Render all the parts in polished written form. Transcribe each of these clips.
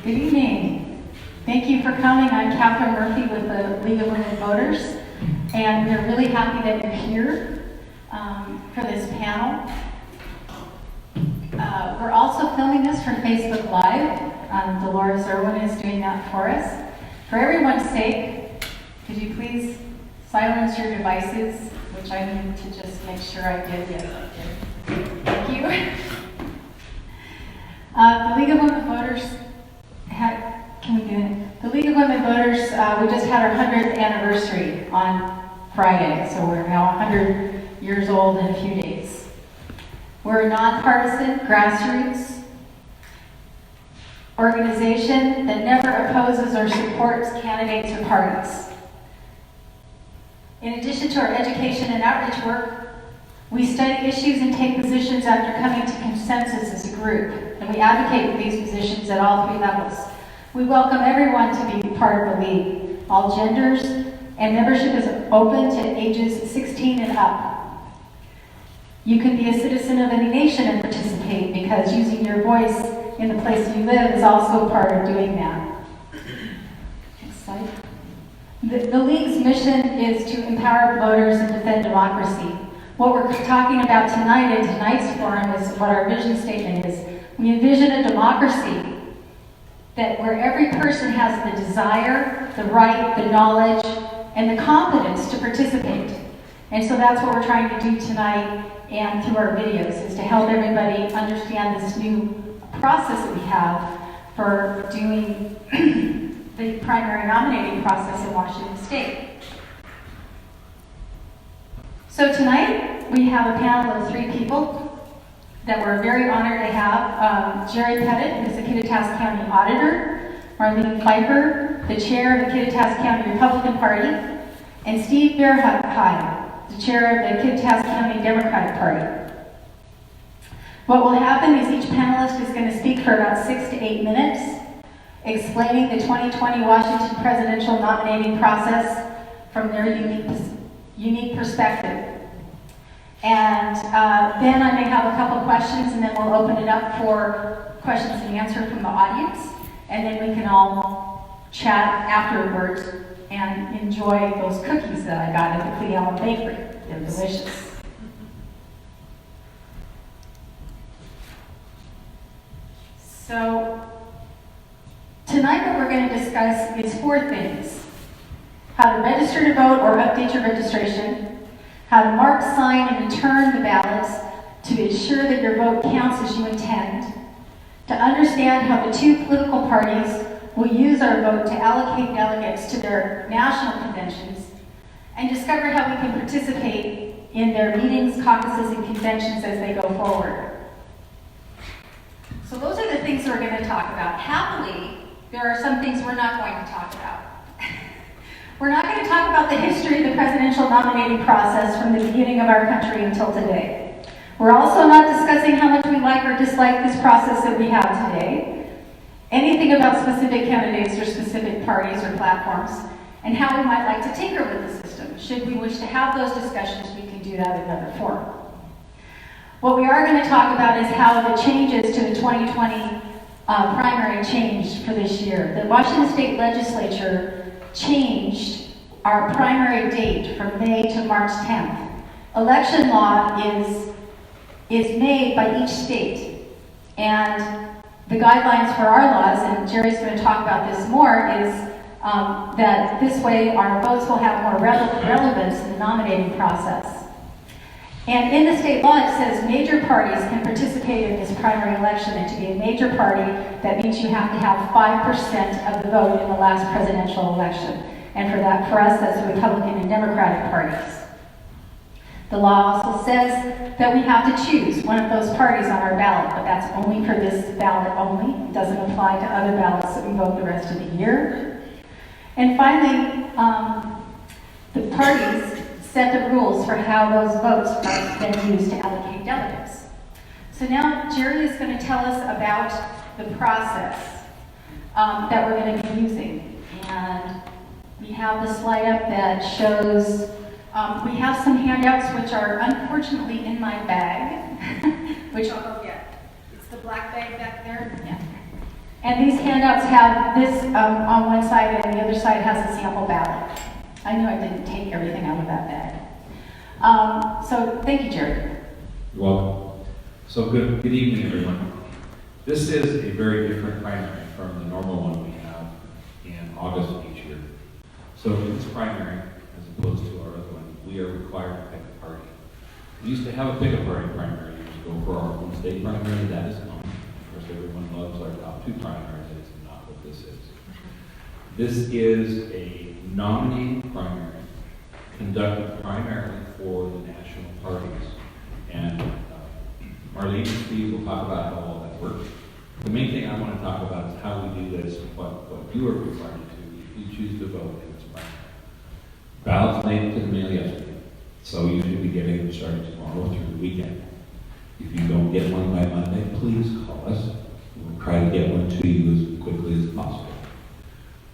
Good evening. Thank you for coming. I'm Katherine Murphy with the League of Women Voters, and we're really happy that you're here for this panel. We're also filming this for Facebook Live. Dolores Irwin is doing that for us. For everyone's sake, could you please silence your devices, which I need to just make sure I did. Yes, I did. Thank you. The League of Women Voters The League of Women Voters, we just had our 100th anniversary on Friday, so we're now 100 years old in a few days. We're a nonpartisan, grassroots organization that never opposes or supports candidates or parties. In addition to our education and outreach work, we study issues and take positions after coming to consensus as a group, and we advocate for these positions at all three levels. We welcome everyone to be part of the League, all genders, and membership is open to ages 16 and up. You can be a citizen of any nation and participate, because using your voice in the place you live is also part of doing that. Next slide. The League's mission is to empower voters and defend democracy. What we're talking about tonight in tonight's forum is what our vision statement is. We envision a democracy that where every person has the desire, the right, the knowledge, and the competence to participate. And so that's what we're trying to do tonight and through our videos, is to help everybody understand this new process that we have for doing the primary nominating process in Washington State. So tonight, we have a panel of 3 people that we're very honored to have. Jerry Pettit, who's the Kittitas County Auditor, Marlene Pfeifer, the Chair of the Kittitas County Republican Party, and Steve Verhey, the Chair of the Kittitas County Democratic Party. What will happen is each panelist is going to speak for about 6 to 8 minutes, explaining the 2020 Washington presidential nominating process from their unique perspective. And then I may have a couple questions, and then we'll open it up for questions and answers from the audience, and then we can all chat afterwards and enjoy those cookies that I got at the Cle Elum bakery. They're delicious. So tonight what we're going to discuss is 4 things: how to register to vote or update your registration, how to mark, sign, and return the ballots to ensure that your vote counts as you intend, to understand how the 2 political parties will use our vote to allocate delegates to their national conventions, and discover how we can participate in their meetings, caucuses, and conventions as they go forward. So those are the things we're going to talk about. Happily, there are some things we're not going to talk about. We're not going to talk about the history of the presidential nominating process from the beginning of our country until today. We're also not discussing how much we like or dislike this process that we have today, anything about specific candidates or specific parties or platforms, and how we might like to tinker with the system. Should we wish to have those discussions, we can do that in another forum. What we are going to talk about is how the changes to the 2020 primary changed for this year. The Washington State Legislature changed our primary date from May to March 10th. Election law is made by each state, and the guidelines for our laws, and Jerry's going to talk about this more, is that this way our votes will have more relevance in the nominating process. And in the state law it says major parties can participate in this primary election, and to be a major party, that means you have to have 5% of the vote in the last presidential election. And for us, that's the Republican and Democratic parties. The law also says that we have to choose one of those parties on our ballot, but that's only for this ballot only. It doesn't apply to other ballots that we vote the rest of the year. And finally, the parties set the rules for how those votes are then used to allocate delegates. So now Jerry is going to tell us about the process that we're going to be using. And we have the slide up that shows, we have some handouts which are unfortunately in my bag, which I'll go get. It's the black bag back there. Yeah. And these handouts have this on one side, and the other side has a sample ballot. I knew I didn't take everything out of that bag. So thank you, Jerry. You're welcome. So good evening, everyone. This is a very different primary from the normal one we have in August of each year. So in this primary, as opposed to our other one, we are required to pick a party. We used to have a pick a party primary. We used to go for our own state primary. That is gone. Of course, everyone loves our top two primaries. That is not what this is. This is a nominating primary conducted primarily for the national parties. And Marlene and Steve will talk about how all that works. The main thing I want to talk about is how we do this, what you are required to do if you choose to vote in this primary. Ballots made to the mail yesterday, so you should be getting them starting tomorrow through the weekend. If you don't get one by Monday, please call us. We'll try to get one to you as quickly as possible.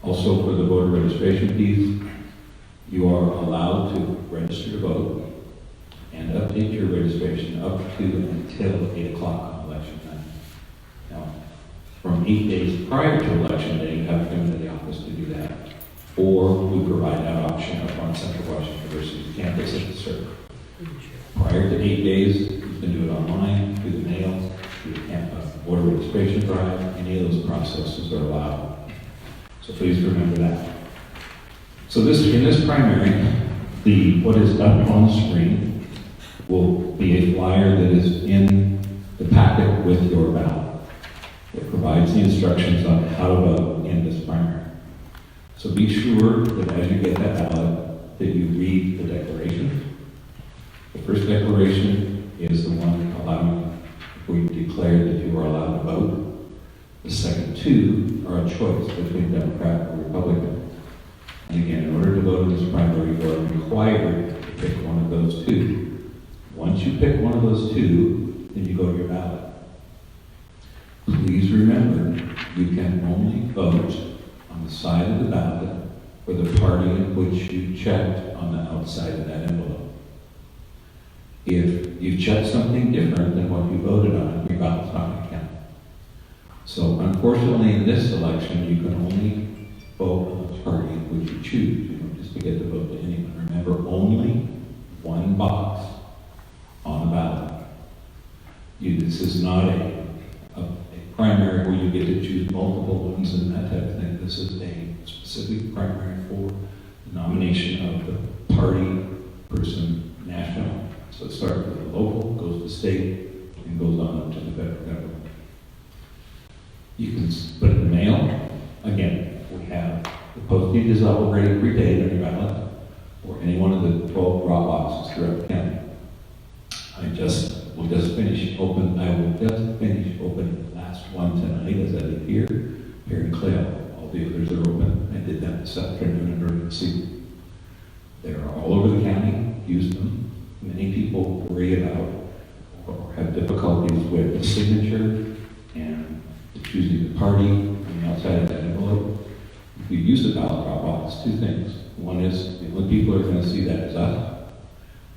Also, for the voter registration piece, you are allowed to register to vote and update your registration up to until 8 o'clock on election night. Now, from 8 days prior to election day, you have to come into the office to do that. Or we provide that option up on Central Washington University campus at the server. Prior to 8 days, you can do it online, through the mail, through the voter registration drive. Any of those processes are allowed. So please remember that. So in this primary, what is up on the screen will be a flyer that is in the packet with your ballot. It provides the instructions on how to vote in this primary. So be sure that as you get that ballot, that you read the declaration. The first declaration is the one allowing, we declare that you are allowed to vote. The second two are a choice between Democrat or Republican. And again, in order to vote in this primary, you are required to pick one of those two. Once you pick one of those two, then you go to your ballot. Please remember, you can only vote on the side of the ballot for the party in which you checked on the outside of that envelope. If you checked something different than what you voted on, your ballot's not going to count. So unfortunately, in this election, you can only vote on the party in which you choose. You don't just get to vote to anyone. Remember, only one box on the ballot. This is not a primary where you get to choose multiple ones and that type of thing. This is a specific primary for the nomination of the party person national. So it starts with the local, goes to state, and goes on up to the federal government. You can put it in the mail. Again, we have the postage is already prepaid on your ballot, or any one of the 12 drop boxes throughout the county. I will just finish opening the last one tonight as I leave here in Cle Elum. All the others are open. I did that this afternoon and during the season. They're all over the county. Use them. Many people worry about or have difficulties with the signature and choosing the party on the outside of that envelope. If you use the ballot drop box, two things. One is the only people who are going to see that is us.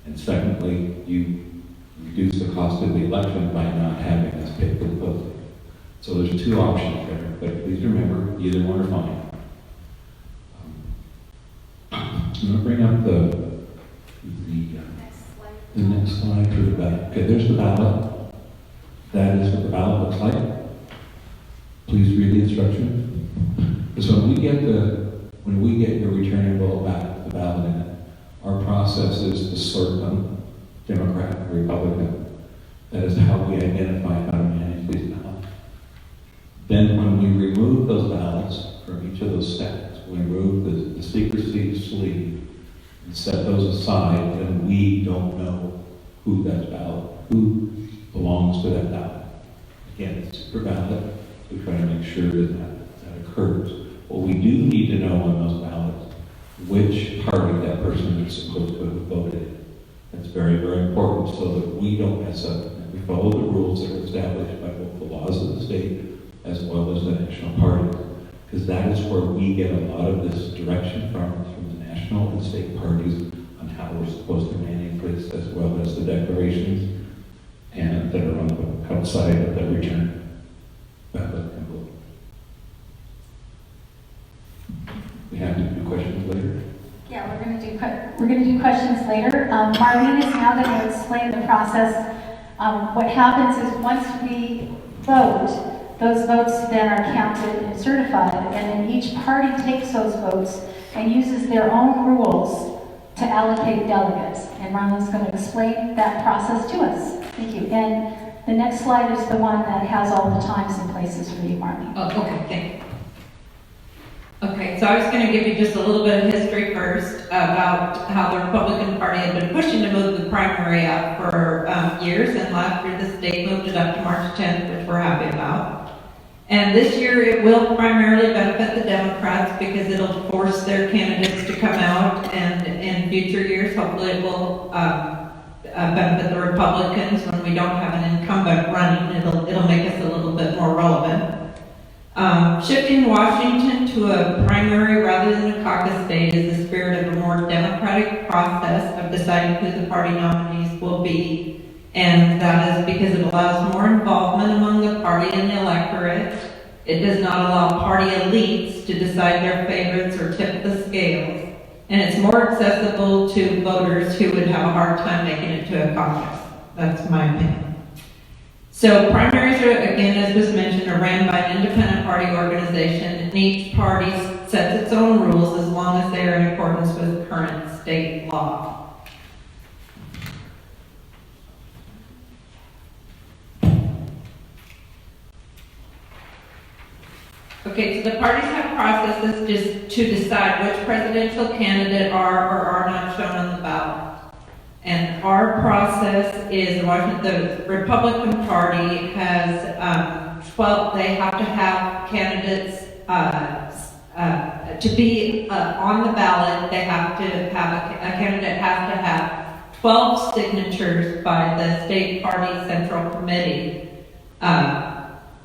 And secondly, you reduce the cost of the election by not having us pay for the postage. So there's two options there, but please remember, either one are fine. I'm going to bring up the next slide for the ballot. Okay, there's the ballot. That is what the ballot looks like. Please read the instructions. So when we get your return envelope back with the ballot in it, our process is to sort them. Democrat or Republican. That is how we identify how to manage these ballots. Then when we remove those ballots from each of those stacks, we remove the secrecy sleeve and set those aside, then we don't know who belongs to that ballot. Again, it's super ballot. We try to make sure that occurs. What we do need to know on those ballots, which party that person is supposed to have voted. That's very, very important so that we don't mess up. And we follow the rules that are established by both the laws of the state as well as the national parties. Because that is where we get a lot of this direction from the national and state parties on how we're supposed to manage this, as well as the declarations and that are on the outside of the return ballot envelope. We have to do questions later. Yeah, we're going to do questions later. Marlene is now going to explain the process. What happens is once we vote, those votes then are counted and certified, and then each party takes those votes and uses their own rules to allocate delegates. And Marlene's going to explain that process to us. Thank you. And the next slide is the one that has all the times and places for you, Marlene. Oh, okay, thank you. Okay, so I was going to give you just a little bit of history first about how the Republican Party had been pushing to move the primary up for years, and last year the state moved it up to March 10th, which we're happy about. And this year it will primarily benefit the Democrats because it'll force their candidates to come out, and in future years, hopefully it will benefit the Republicans when we don't have an incumbent running. It'll make us a little bit more relevant. Shifting Washington to a primary rather than a caucus state is the spirit of a more democratic process of deciding who the party nominees will be, and that is because it allows more involvement among the party and the electorate. It does not allow party elites to decide their favorites or tip the scales, and it's more accessible to voters who would have a hard time making it to a caucus. That's my opinion. So primaries are, again, as was mentioned, are ran by an independent party organization, and each party sets its own rules as long as they are in accordance with current state law. Okay, so the parties have processes just to decide which presidential candidate are or are not shown on the ballot. And our process is the Republican Party has 12, they have to have candidates to be on the ballot. They have to have a candidate has to have 12 signatures by the state party central committee,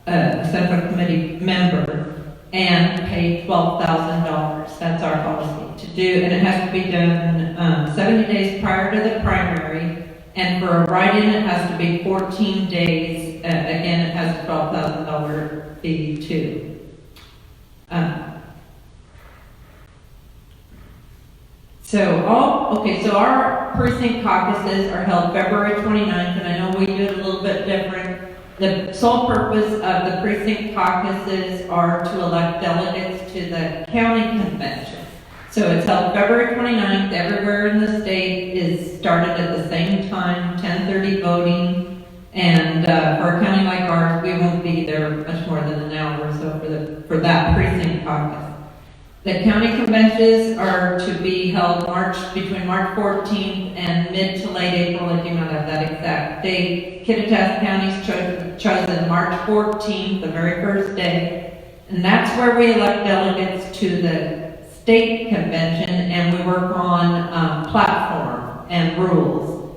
central committee member, and pay $12,000. That's our policy to do, and it has to be done 70 days prior to the primary, and for a write-in it has to be 14 days. Again, it has a $12,000 fee too. So our precinct caucuses are held February 29th, and I know we do it a little bit different. The sole purpose of the precinct caucuses are to elect delegates to the county convention. So it's held February 29th. Everywhere in the state is started at the same time, 10:30 voting. And for a county like ours, we won't be there much more than an hour or so for that precinct caucus. The county conventions are to be held between March 14th and mid to late April. I do not have that exact date. Kittitas County's chosen March 14th, the very first day. And that's where we elect delegates to the state convention, and we work on platform and rules.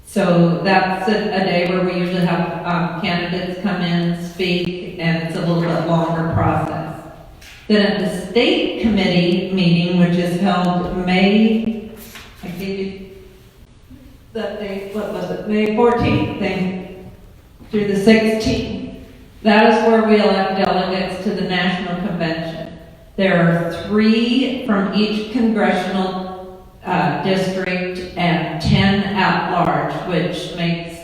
So that's a day where we usually have candidates come in and speak, and it's a little bit longer process. Then at the state committee meeting, which is held May 14th through the 16th. That is where we elect delegates to the national convention. There are 3 from each congressional district and 10 at large, which makes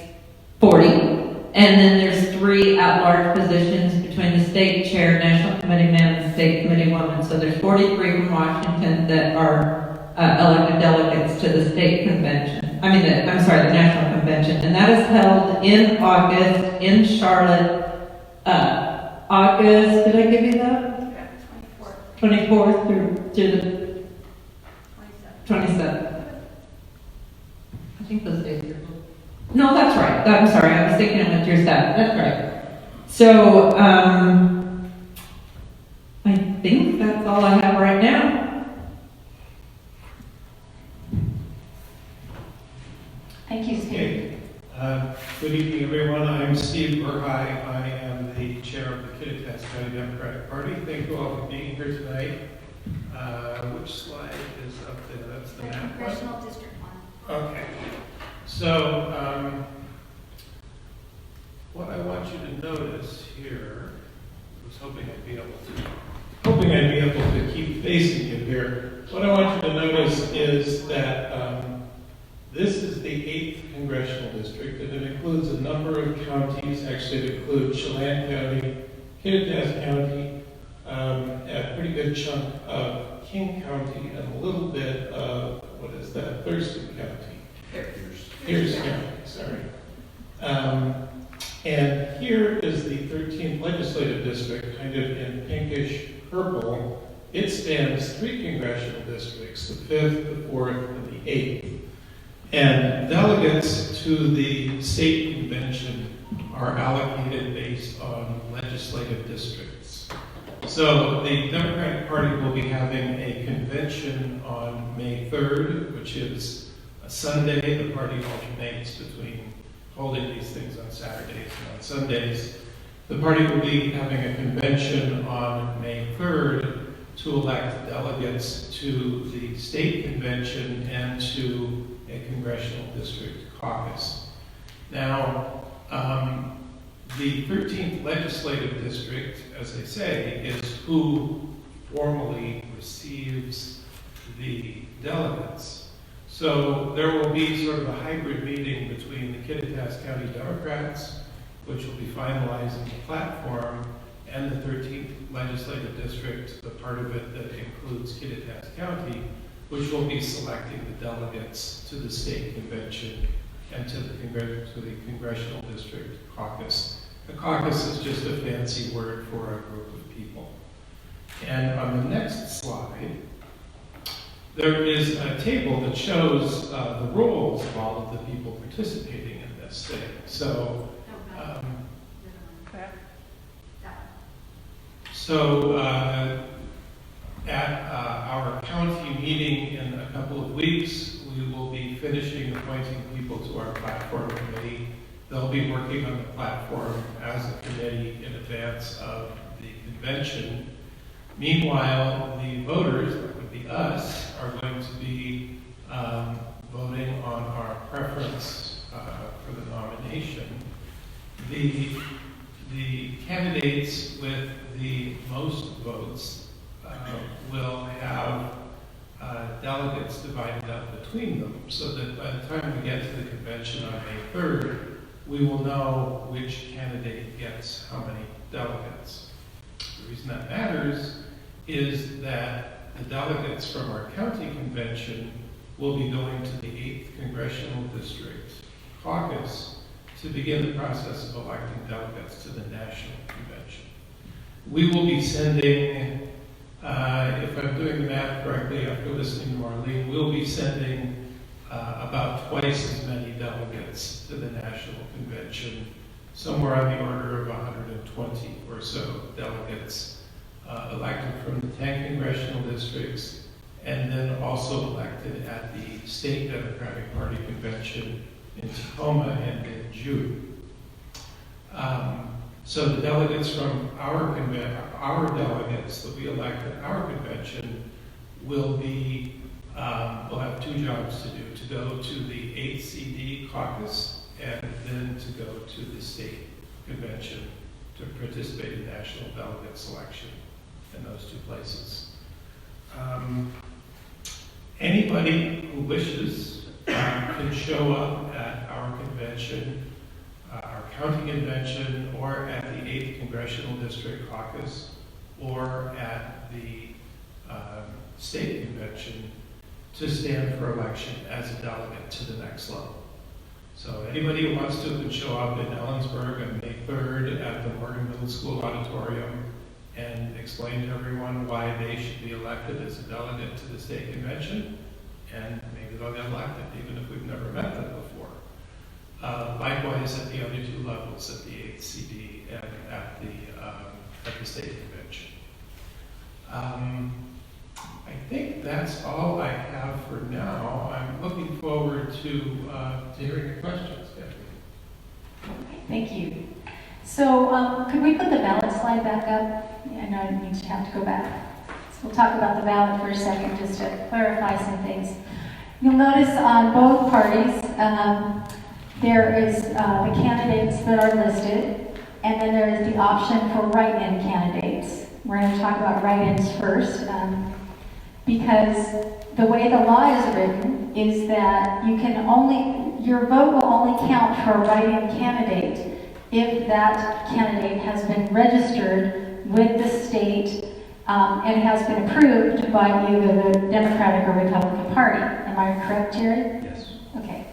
40. And then there's 3 at-large positions between the state chair, national committee man, and state committee woman. So there's 43 from Washington that are elected delegates to the state convention. The national convention. And that is held in August in Charlotte. August, did I give you that? 24th through the 27th. I think those days are. No, that's right. I'm sorry. I was thinking with your staff. That's right. So, I think that's all I have right now. Thank you, Steve. Okay. Good evening, everyone. I'm Steve Verhey. I am the chair of the Kittitas County Democratic Party. Thank you all for being here tonight. Which slide is up there? That's the map. Congressional District 1. Okay. So, what I want you to notice here, I was hoping I'd be able to keep facing you here. What I want you to notice is that this is the 8th congressional district, and it includes a number of counties. Actually, it includes Chelan County, Kittitas County, a pretty good chunk of King County, and a little bit of, what is that, Thurston County. Pierce County, sorry. And here is the 13th legislative district, kind of in pinkish purple. It spans 3 congressional districts, the 5th, the 4th, and the 8th. And delegates to the state convention are allocated based on legislative districts. So the Democratic Party will be having a convention on May 3rd, which is a Sunday. The party alternates between holding these things on Saturdays and on Sundays. The party will be having a convention on May 3rd to elect delegates to the state convention and to a congressional district caucus. Now, the 13th legislative district, as I say, is who formally receives the delegates. So there will be sort of a hybrid meeting between the Kittitas County Democrats, which will be finalizing the platform, and the 13th legislative district, the part of it that includes Kittitas County, which will be selecting the delegates to the state convention and to the congressional district caucus. The caucus is just a fancy word for a group of people. And on the next slide, there is a table that shows the roles of all of the people participating in this thing. So, at our county meeting in a couple of weeks, we will be finishing appointing people to our platform committee. They'll be working on the platform as a committee in advance of the convention. Meanwhile, the voters, that would be us, are going to be voting on our preference for the nomination. The candidates with the most votes will have delegates divided up between them, so that by the time we get to the convention on May 3rd, we will know which candidate gets how many delegates. The reason that matters is that the delegates from our county convention will be going to the 8th Congressional District caucus to begin the process of electing delegates to the national convention. We will be sending, if I'm doing the math correctly after listening to Marlene, we'll be sending about twice as many delegates to the national convention, somewhere on the order of 120 or so delegates elected from the 10 congressional districts, and then also elected at the state Democratic Party convention in Tacoma and in June. So the delegates from our delegates that we elect at our convention will have 2 jobs to do: to go to the 8th CD caucus and then to go to the state convention to participate in national delegate selection in those 2 places. Anybody who wishes can show up at our convention, our county convention, or at the 8th Congressional District Caucus, or at the state convention to stand for election as a delegate to the next level. So anybody who wants to can show up in Ellensburg on May 3rd at the Morgan Middle School auditorium and explain to everyone why they should be elected as a delegate to the state convention, and maybe they'll get elected, even if we've never met them before. Likewise at the other 2 levels, at the 8th CD and at the state convention. I think that's all I have for now. I'm looking forward to hearing your questions, Katherine. Okay, thank you. So could we put the ballot slide back up? I know I need to have to go back. So we'll talk about the ballot for a second just to clarify some things. You'll notice on both parties there is the candidates that are listed, and then there is the option for write-in candidates. We're going to talk about write-ins first. because the way the law is written is that your vote will only count for a write-in candidate if that candidate has been registered with the state and has been approved by either the Democratic or Republican Party. Am I correct, Jerry? Yes. Okay.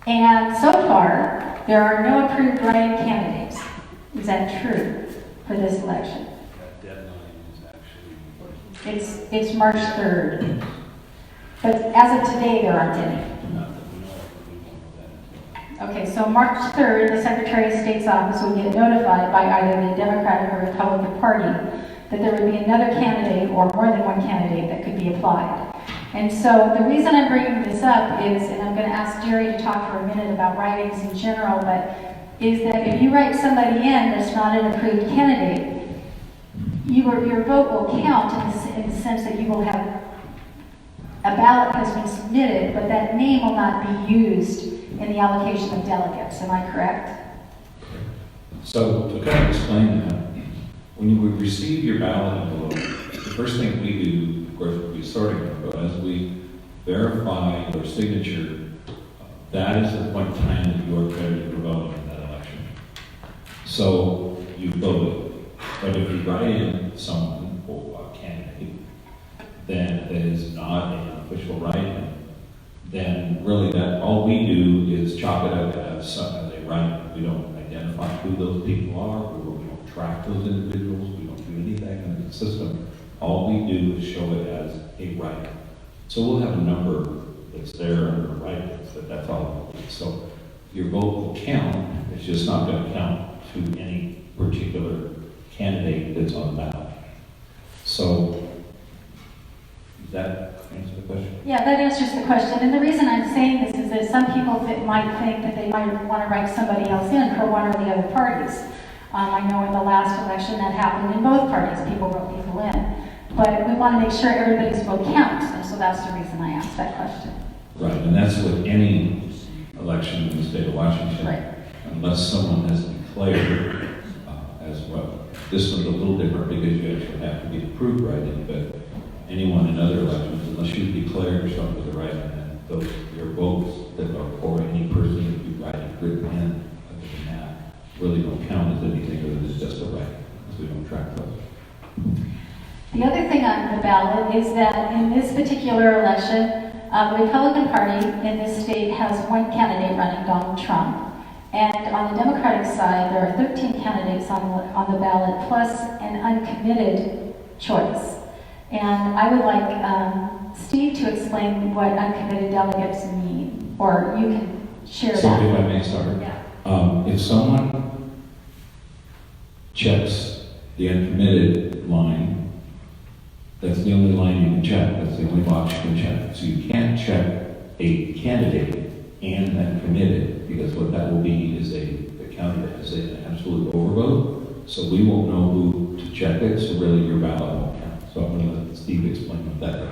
And so far, there are no approved write-in candidates. Is that true for this election? That deadline is actually... It's March 3rd. But as of today, there aren't any. Not that we know of, but we won't know that until... Okay, so March 3rd, the Secretary of State's office will get notified by either the Democratic or Republican Party that there would be another candidate or more than one candidate that could be applied. And so the reason I'm bringing this up is, and I'm going to ask Jerry to talk for a minute about writings in general, but is that if you write somebody in that's not an approved candidate, your vote will count in the sense that you will have a ballot has been submitted, but that name will not be used in the allocation of delegates. Am I correct? So to kind of explain that, when you would receive your ballot envelope, the first thing we do, of course, would be sorting it, but as we verify your signature, that is the point in time that you are credited for voting in that election. So you voted, but if you write in someone or a candidate, then that is not an official write-in, then really that all we do is chalk it up as a write-in. We don't identify who those people are. We don't track those individuals. We don't do anything in the system. All we do is show it as a write-in. So we'll have a number that's there under write-ins, but that's all it is. So your vote will count. It's just not going to count to any particular candidate that's on the ballot. So does that answer the question? Yeah, that answers the question. And the reason I'm saying this is that some people might think that they might want to write somebody else in for one or the other parties. I know in the last election that happened in both parties. People wrote people in. But we want to make sure everybody's vote counts, and so that's the reason I asked that question. Right, and that's with any election in the state of Washington. Right. Unless someone has declared as well. This one's a little different because you actually have to be approved write-in, but anyone in other elections, unless you declare yourself as a write-in, then those your votes that are for any person that you write a written in, other than that, really don't count as anything other than just a write-in, because we don't track those. The other thing on the ballot is that in this particular election, the Republican Party in this state has one candidate running, Donald Trump. And on the Democratic side, there are 13 candidates on the ballot, plus an uncommitted choice. And I would like Steve to explain what uncommitted delegates mean, or you can share So that. if I may start. Yeah. If someone checks the uncommitted line, that's the only line you can check. That's the only box you can check. So you can't check a candidate and uncommitted, because what that will be is counted as an absolute overvote. So we won't know who to check it, so really your ballot won't count. So I'm going to let Steve explain what that is.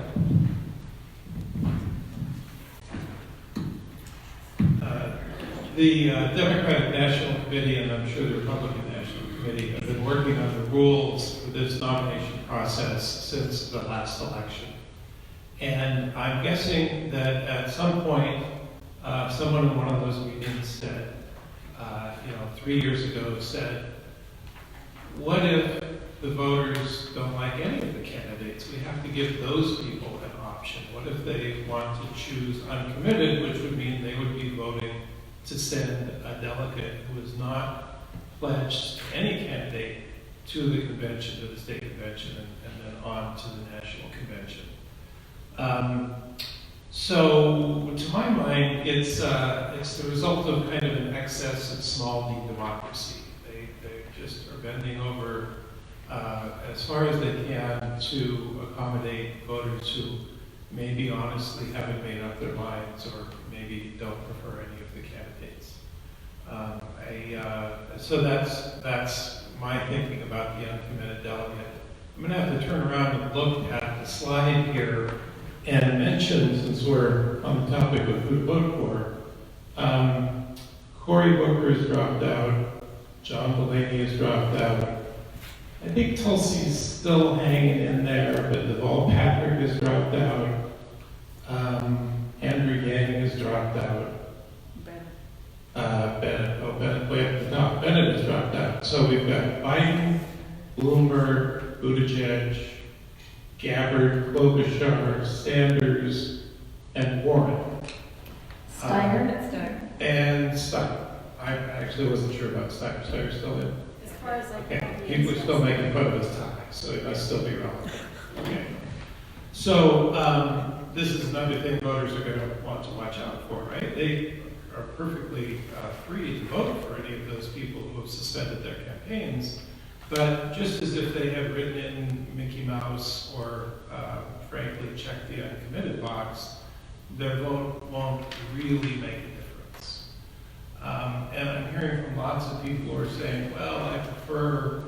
The Democratic National Committee, and I'm sure the Republican National Committee, have been working on the rules for this nomination process since the last election. And I'm guessing that at some point, someone in one of those meetings said, 3 years ago said, what if the voters don't like any of the candidates? We have to give those people an option. What if they want to choose uncommitted, which would mean they would be voting to send a delegate who is not pledged to any candidate to the convention, to the state convention, and then on to the national convention. So, to my mind, it's the result of kind of an excess of small d democracy. They just are bending over as far as they can to accommodate voters who maybe honestly haven't made up their minds or maybe don't prefer any of the candidates. So that's my thinking about the uncommitted delegate. I'm going to have to turn around and look at the slide here and mention, since we're on the topic of who to vote for, Cory Booker has dropped out, John Delaney has dropped out, I think Tulsi's still hanging in there, but Deval Patrick has dropped out. Andrew Yang has dropped out. Bennett way up the top. Bennett has dropped out. So we've got Biden, Bloomberg, Buttigieg, Gabbard, Klobuchar, Sanders, and Warren. Steyer? And Steyer. I actually wasn't sure about Steyer. Steyer's still in? As far as I Okay, he was still making fun of his tie, so he must still be relevant. Okay. So this is another thing voters are going to want to watch out for, right? They are perfectly free to vote for any of those people who have suspended their campaigns, but just as if they have written in Mickey Mouse or frankly checked the uncommitted box, their vote won't really make a difference. And I'm hearing from lots of people who are saying, well, I prefer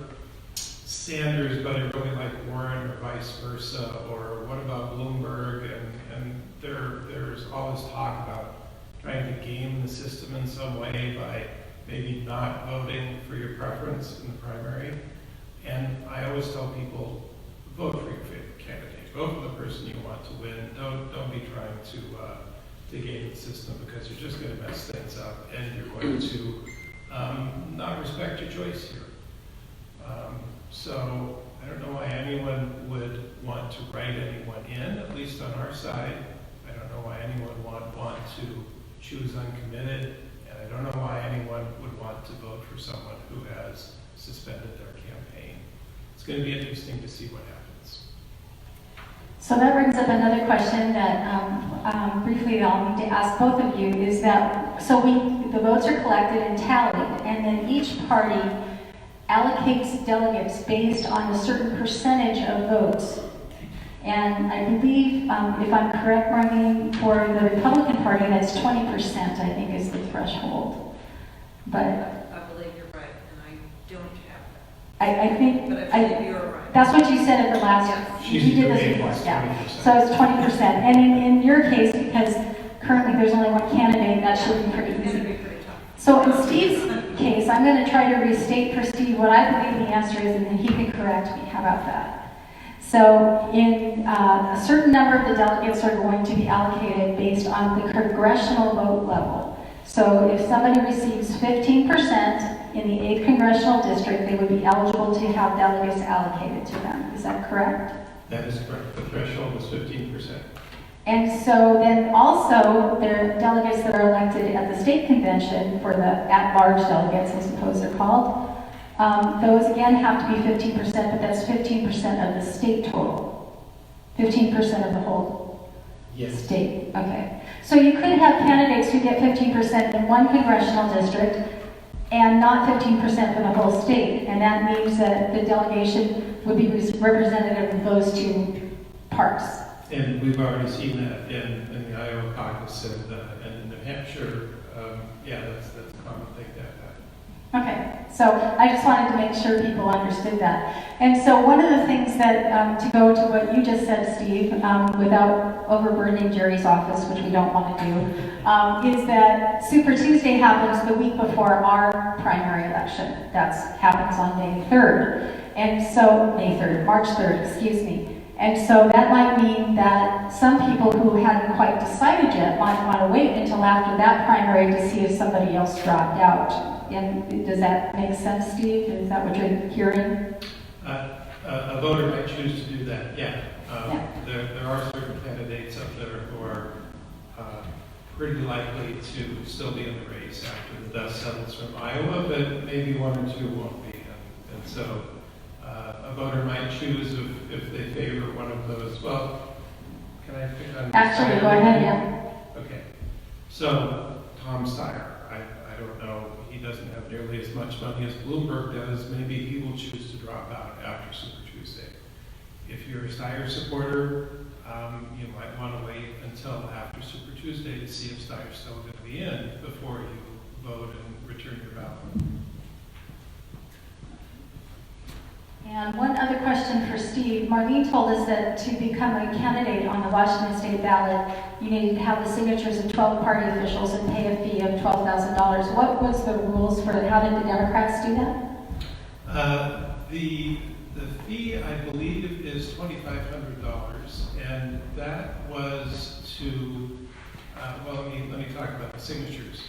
Sanders, but I really like Warren, or vice versa, or what about Bloomberg? And there's always talk about trying to game the system in some way by maybe not voting for your preference in the primary. And I always tell people, vote for your favorite candidate. Vote for the person you want to win. Don't be trying to game the system, because you're just going to mess things up, and you're going to not respect your choice here. So I don't know why anyone would want to write anyone in, at least on our side. I don't know why anyone would want to choose uncommitted, and I don't know why anyone would want to vote for someone who has suspended their campaign. It's going to be interesting to see what happens. So that brings up another question that briefly I'll need to ask both of you, is that, so the votes are collected and tallied, and then each party allocates delegates based on a certain percentage of votes. And I believe, if I'm correct, Marlene, for the Republican Party, that's 20%, I think, is the threshold. But I believe you're right, and I don't have that. I think, But I believe you're right. that's what you said at the last, Yeah. you did this before, yeah. So it's 20%. And in your case, because currently there's only one candidate, that should be pretty It's going to easy. be pretty tough. So in Steve's case, I'm going to try to restate for Steve what I believe the answer is, and then he can correct me. How about that? So in a certain number of the delegates are going to be allocated based on the congressional vote level. So if somebody receives 15% in the 8th congressional district, they would be eligible to have delegates allocated to them. Is that correct? That is correct. The threshold was 15%. And so then also, there are delegates that are elected at the state convention for the at-large delegates, I suppose they're called. Those again have to be 15%, but that's 15% of the state total. 15% of the whole state. Okay. So you could have candidates who get 15% in one congressional district and not 15% for the whole state. And that means that the delegation would be representative of those two parts. And we've already seen that in the Iowa caucus and in New Hampshire. Yeah, that's a common thing to have. Okay, so I just wanted to make sure people understood that. And so one of the things that, to go to what you just said, Steve, without overburdening Jerry's office, which we don't want to do, is that Super Tuesday happens the week before our primary election. That happens on May 3rd. And so, March 3rd, excuse me. And so that might mean that some people who hadn't quite decided yet might want to wait until after that primary to see if somebody else dropped out. And does that make sense, Steve? Is that what you're hearing? A voter might choose to do that, yeah. Yeah. There are certain candidates up there who are pretty likely to still be in the race after the dust settles from Iowa, but maybe one or two won't be. And so a voter might choose if they favor one of those. Well, can I pick on Actually, Steyer? go ahead, yeah. Okay. So Tom Steyer, I don't know. He doesn't have nearly as much money as Bloomberg does. Maybe he will choose to drop out after Super Tuesday. If you're a Steyer supporter, you might want to wait until after Super Tuesday to see if Steyer's still going to be in before you vote and return your ballot. And one other question for Steve. Marlene told us that to become a candidate on the Washington State ballot, you needed to have the signatures of 12 party officials and pay a fee of $12,000. What was the rules for it? How did the Democrats do that? fee, I believe, is $2,500, and that was to, well, let me talk about the signatures.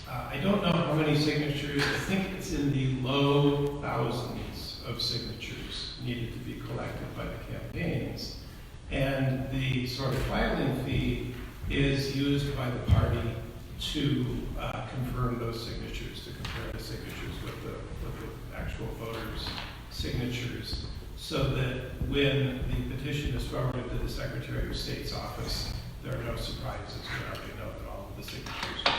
I don't know how many signatures. I think it's in the low thousands of signatures needed to be collected by the campaigns. And the sort of filing fee is used by the party to confirm those signatures, to compare the signatures with the actual voters' signatures, so that when the petition is forwarded to the Secretary of State's office, there are no surprises. We already know that all of the signatures will be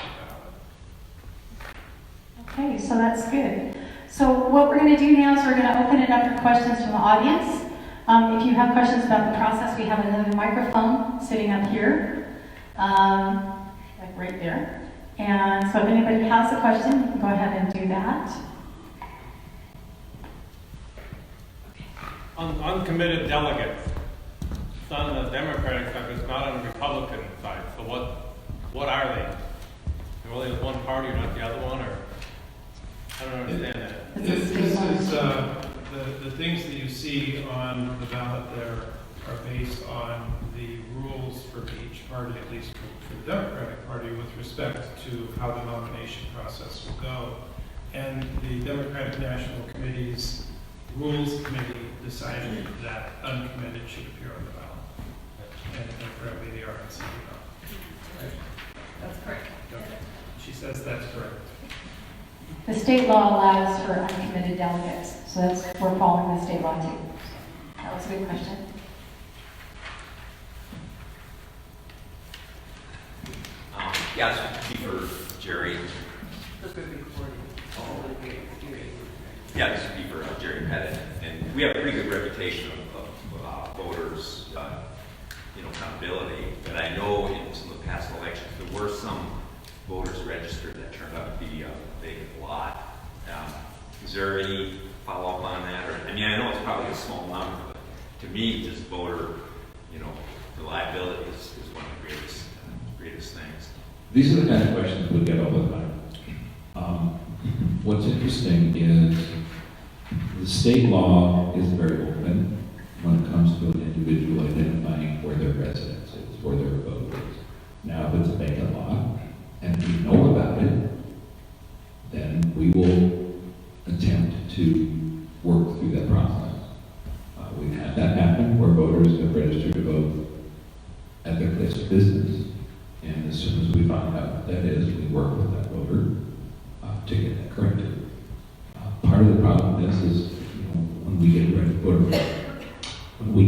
valid. Okay, so that's good. So what we're going to do now is we're going to open it up for questions from the audience. If you have questions about the process, we have another microphone sitting up here, like right there. And so if anybody has a question, you can go ahead and do that. Uncommitted delegates. It's on the Democratic side, but it's not on the Republican side. So what are they? They're only one party or not the other one, or I don't understand that. This is the things that you see on the ballot there are based on the rules for each party, at least for the Democratic Party, with respect to how the nomination process will go. And the Democratic National Committee's Rules Committee decided that uncommitted should appear on the ballot. And apparently the RNC did not. Right? That's correct. Okay. She says that's correct. The state law allows for uncommitted delegates, so we're following the state law too. That was a good question. Yeah, this would be for Jerry. This would be recorded. Yeah, this would be for Jerry Pettit. And we have a pretty good reputation of voters, accountability. And I know in some of the past elections, there were some voters registered that turned out to be a vacant lot. Is there any follow-up on that? I know it's probably a small number, but to me, just voter, reliability is one of the greatest things. These are the kind of questions we get all the time. What's interesting is the state law is very open when it comes to an individual identifying where their residence is, where their abode is. Now, if it's a vacant lot, and we know about it, then we will attempt to work through that process. We've had that happen where voters have registered to vote at their place of business. And as soon as we find out what that is, we work with that voter to get that corrected. Part of the problem is when we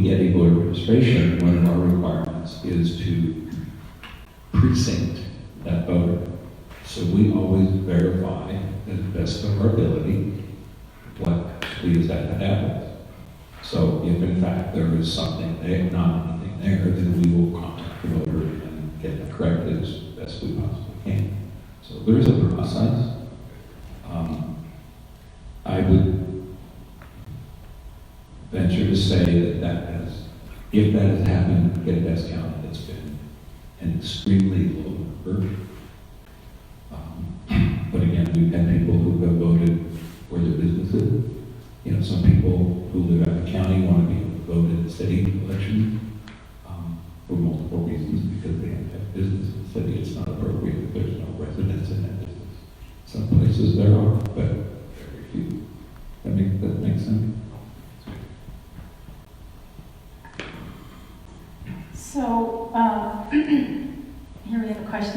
get a voter registration, one of our requirements is to precinct that voter. So we always verify, to the best of our ability, what actually is that happens. So if in fact there is something there, not anything there, then we will contact the voter and get it corrected as best we possibly can. So there is a process. I would venture to say if that has happened, get a best count, it's been an extremely low number. But again, we've had people who have voted where their business is. Some people who live out of the county want to be able to vote in the city election for multiple reasons, because they have to have business in the city. It's not appropriate if there's no residents in that business. Some places there are, but very few. That makes sense? So, here we have a question